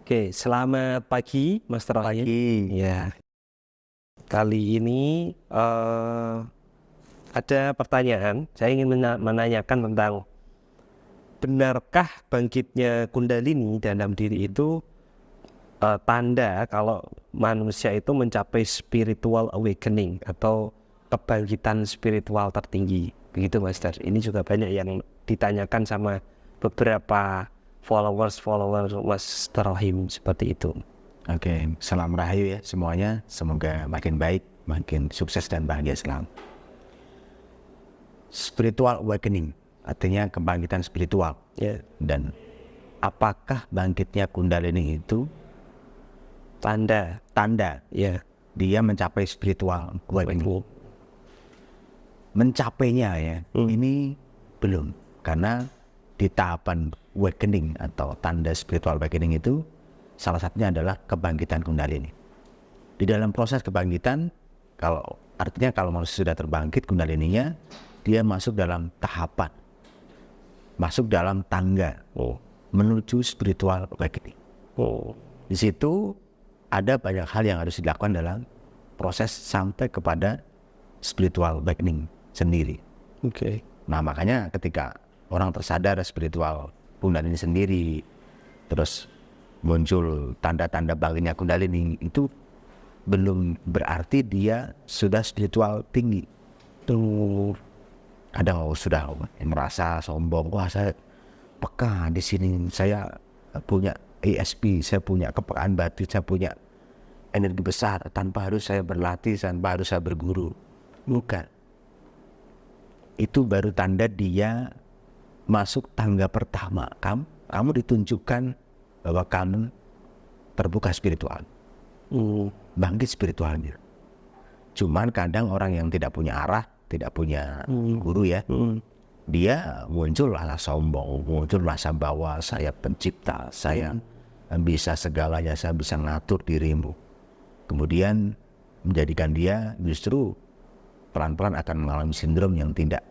Oke, selamat pagi Mas Rohim. Pagi. Ya, kali ini ada pertanyaan. Saya ingin menanyakan tentang benarkah bangkitnya Kundalini dalam diri itu tanda kalau manusia itu mencapai spiritual awakening atau kebangkitan spiritual tertinggi. Begitu Master. Ini juga banyak yang ditanyakan sama beberapa followers Mas Rohim seperti itu. Oke, salam rahayu ya semuanya. Semoga makin baik, makin sukses dan bahagia selalu. Spiritual awakening artinya kebangkitan spiritual. Ya, Dan apakah bangkitnya Kundalini itu tanda. Ya, dia mencapai spiritual awakening? betul. Mencapainya ya, ini belum. Karena di tahapan awakening atau tanda spiritual awakening itu salah satunya adalah kebangkitan Kundalini. Di dalam proses kebangkitan, artinya kalau manusia sudah terbangkit Kundalininya, dia masuk dalam tahapan, masuk dalam tangga menuju spiritual awakening. Di situ ada banyak hal yang harus dilakukan dalam proses sampai kepada spiritual awakening sendiri. Oke. Nah makanya ketika orang tersadar spiritual Kundalini sendiri, terus muncul tanda-tanda bangkitnya Kundalini, itu belum berarti dia sudah spiritual tinggi. Kadang sudah merasa sombong, wah saya peka di sini, saya punya ESP, saya punya kepekaan batin, saya punya energi besar tanpa harus saya berlatih, tanpa harus saya berguru. Bukan. Itu baru tanda dia masuk tangga pertama. Kamu ditunjukkan bahwa kamu terbuka spiritual, bangkit spiritualnya. Cuman kadang orang yang tidak punya arah, tidak punya guru ya, dia muncul rasa sombong, muncul rasa bahwa saya pencipta, saya bisa segalanya, saya bisa ngatur dirimu. Kemudian menjadikan dia justru pelan-pelan akan mengalami sindrom yang tidak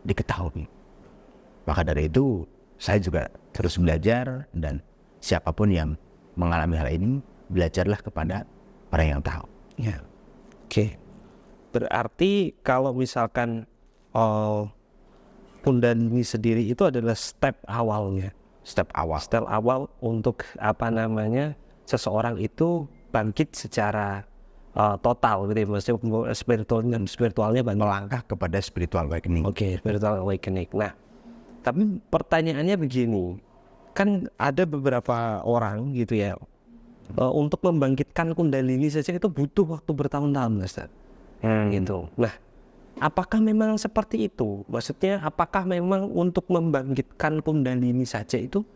diketahui. Maka dari itu saya juga terus belajar, dan siapapun yang mengalami hal ini, belajarlah kepada orang yang tahu. Ya. Oke. Berarti kalau misalkan Kundalini sendiri itu adalah step awalnya. Step awal untuk seseorang itu bangkit secara total gitu ya, maksudnya spiritualnya melangkah kepada spiritual awakening. Oke, spiritual awakening. Nah, tapi pertanyaannya begini, kan ada beberapa orang gitu ya, untuk membangkitkan Kundalini saja itu butuh waktu bertahun-tahun, Ustaz. Gitu. Nah, apakah memang seperti itu? Maksudnya, apakah memang untuk membangkitkan Kundalini saja itu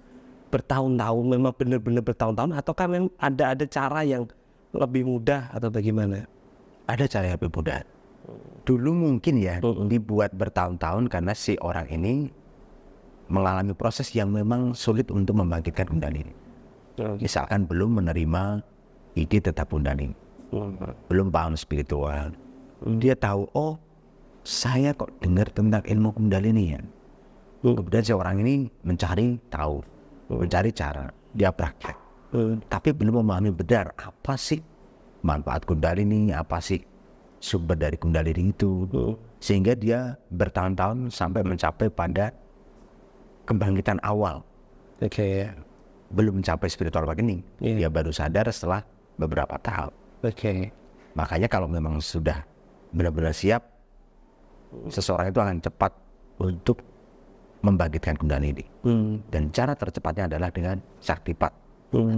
bertahun-tahun, memang benar-benar bertahun-tahun, ataukah memang ada cara yang lebih mudah atau bagaimana? Ada cara yang lebih mudah. Dulu mungkin ya dibuat bertahun-tahun karena si orang ini mengalami proses yang memang sulit untuk membangkitkan Kundalini. Misalkan belum menerima ide tetap Kundalini, belum paham spiritual. Dia tahu, oh saya kok dengar tentang ilmu Kundalini ya. Kemudian si orang ini mencari tahu, mencari cara, dia praktek. Tapi belum memahami benar apa sih manfaat Kundalini, apa sih sumber dari Kundalini itu. Sehingga dia bertahun-tahun sampai mencapai pada kebangkitan awal. Oke. Belum mencapai spiritual awakening. Dia baru sadar setelah beberapa tahun. Oke. Makanya kalau memang sudah benar-benar siap, seseorang itu akan cepat untuk membangkitkan Kundalini. Dan cara tercepatnya adalah dengan Saktipat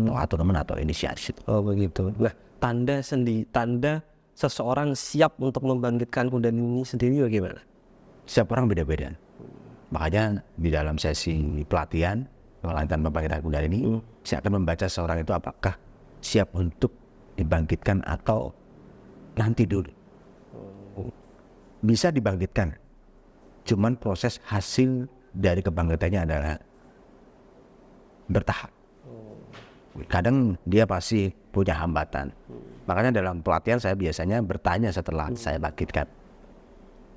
atau teman atau inisiasi. Oh begitu. Nah, tanda seseorang siap untuk membangkitkan Kundalini sendiri bagaimana? Setiap orang beda-beda. Makanya di dalam sesi pelatihan lanjutan membangkitkan Kundalini, saya akan membaca seorang itu apakah siap untuk dibangkitkan atau nanti dulu. Bisa dibangkitkan, cuman proses hasil dari kebangkitannya adalah bertahap. Kadang dia pasti punya hambatan. Makanya dalam pelatihan saya biasanya bertanya setelah saya bangkitkan,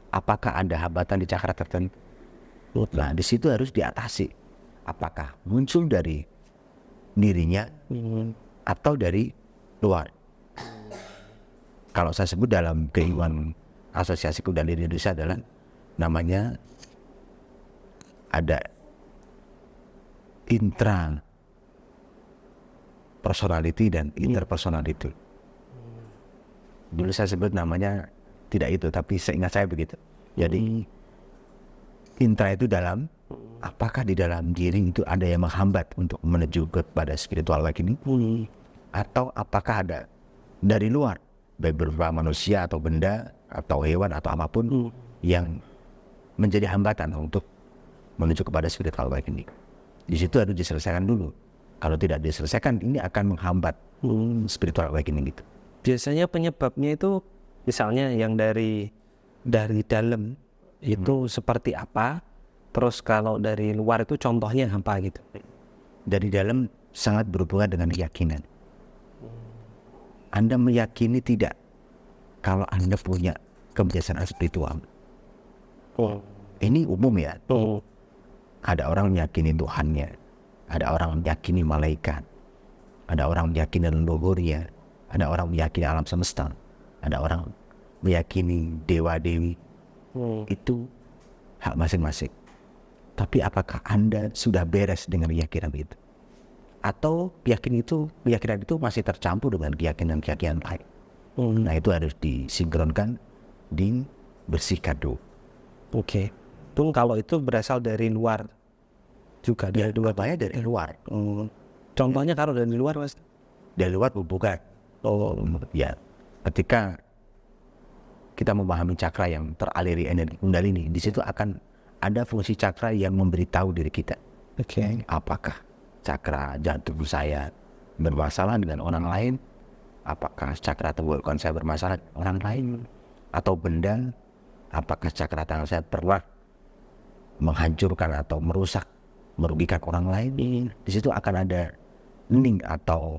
apakah ada hambatan di cakra tertentu? Nah di situ harus diatasi. Apakah muncul dari dirinya atau dari luar. Kalau saya sebut dalam keilmuan Asosiasi Kundalini Indonesia adalah namanya ada intra personality dan interpersonality. Dulu saya sebut namanya tidak itu, tapi seingat saya begitu. Jadi intra itu dalam, apakah di dalam diri itu ada yang menghambat untuk menuju kepada spiritual awakening, atau apakah ada dari luar, baik berupa manusia atau benda atau hewan atau apapun yang menjadi hambatan untuk menuju kepada spiritual awakening. Di situ harus diselesaikan dulu. Kalau tidak diselesaikan, ini akan menghambat spiritual awakening itu. Biasanya penyebabnya itu misalnya yang dari dalam itu seperti apa? Terus kalau dari luar itu contohnya apa gitu? Dari dalam sangat berhubungan dengan keyakinan. Anda meyakini tidak kalau Anda punya kebiasaan spiritual. Ini umum ya. Ada orang meyakini Tuhannya, ada orang meyakini malaikat, ada orang meyakini leluhurnya, ada orang meyakini alam semesta, ada orang meyakini dewa-dewi. Itu hak masing-masing. Tapi apakah Anda sudah beres dengan keyakinan itu? Atau keyakinan itu masih tercampur dengan keyakinan lain? Nah, itu harus disinkronkan, dibersihkan dulu. Oke. Itu kalau itu berasal dari luar juga dari luar. Apanya dari luar? Contohnya kalau dari luar, Mas? Dari luar bukan. Ya, ketika kita memahami cakra yang teraliri energi kundalini, di situ akan ada fungsi cakra yang memberitahu diri kita. Apakah cakra jantung saya bermasalah dengan orang lain? Apakah cakra tenggorokan saya bermasalah dengan orang lain? Atau benda? Apakah cakra tangan saya pernah menghancurkan atau merusak, merugikan orang lain? Di situ akan ada link atau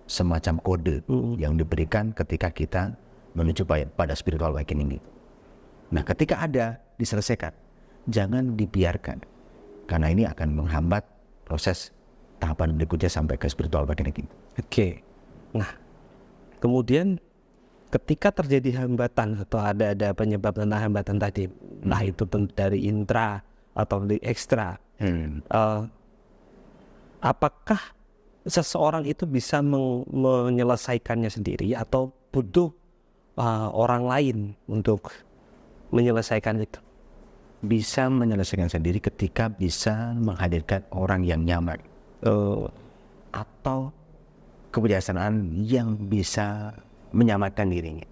semacam kode yang diberikan ketika kita menuju pada spiritual awakening itu. Nah, ketika ada, diselesaikan. Jangan dibiarkan, karena ini akan menghambat proses tahapan berikutnya sampai ke spiritual awakening. Oke. Nah, kemudian ketika terjadi hambatan atau ada penyebab tentang hambatan tadi, nah itu dari intra atau dari ekstra, apakah seseorang itu bisa menyelesaikannya sendiri atau butuh orang lain untuk menyelesaikan itu? Bisa menyelesaikan sendiri ketika bisa menghadirkan orang yang nyaman, atau kebijaksanaan yang bisa menyelamatkan dirinya.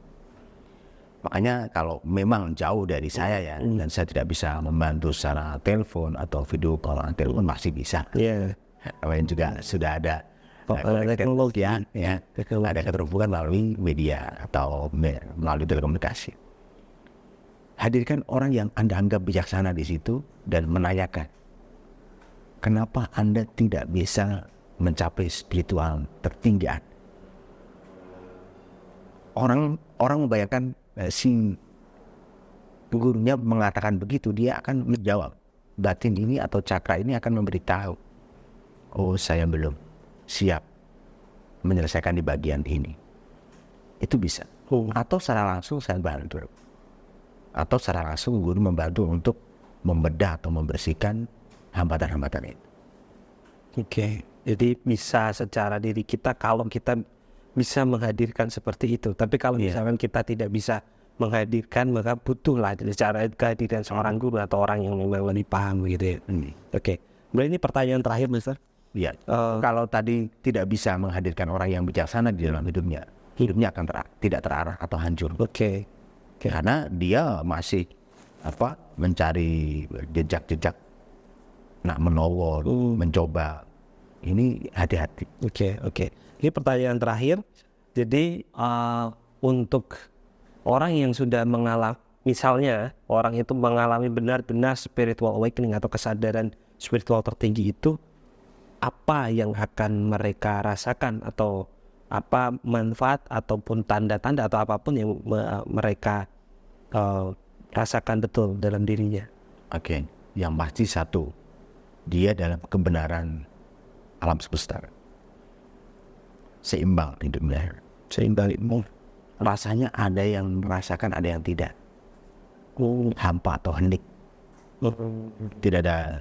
Makanya kalau memang jauh dari saya ya, dan saya tidak bisa membantu secara telepon atau video call, telepon masih bisa. Yang juga sudah ada teknologi ya, ada keterhubungan melalui media atau melalui telekomunikasi. Hadirkan orang yang Anda anggap bijaksana di situ dan menanyakan, kenapa Anda tidak bisa mencapai spiritual tertinggi Anda? Orang membayangkan si gurunya mengatakan begitu, dia akan menjawab. Batin ini atau cakra ini akan memberitahu, oh saya belum siap menyelesaikan di bagian ini. Itu bisa. Atau secara langsung saya bantu. Atau secara langsung guru membantu untuk membedah atau membersihkan hambatan-hambatan itu. Oke. Jadi bisa secara diri kita kalau kita bisa menghadirkan seperti itu. Tapi kalau misalkan kita tidak bisa menghadirkan, maka butuhlah secara kehadiran seorang guru atau orang yang memang lebih paham gitu ya. Oke. Kemudian ini pertanyaan terakhir, Mister. Iya. Kalau tadi tidak bisa menghadirkan orang yang bijaksana di dalam hidupnya akan tidak terarah atau hancur. Oke. Karena dia masih mencari jejak-jejak, nak menolong, mencoba. Ini hati-hati. Oke. Ini pertanyaan terakhir. Jadi untuk orang yang sudah mengalami, misalnya orang itu mengalami benar-benar spiritual awakening atau kesadaran spiritual tertinggi itu, apa yang akan mereka rasakan atau apa manfaat ataupun tanda-tanda atau apapun yang mereka rasakan betul dalam dirinya? Yang pasti satu, dia dalam kebenaran alam semesta. seimbang hidupnya. Seimbang itu. Rasanya ada yang merasakan, ada yang tidak. Hampa atau hening. Tidak ada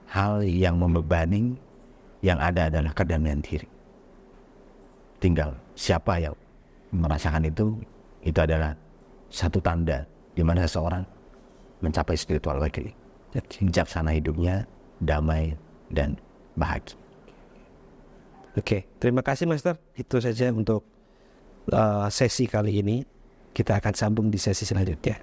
hal yang membebani, yang ada adalah kedamaian diri. Tinggal siapa yang merasakan itu adalah satu tanda di mana seseorang mencapai spiritual awakening. Bijaksana hidupnya, damai dan bahagia. Oke, terima kasih Master. Itu saja untuk sesi kali ini. Kita akan sambung di sesi selanjutnya.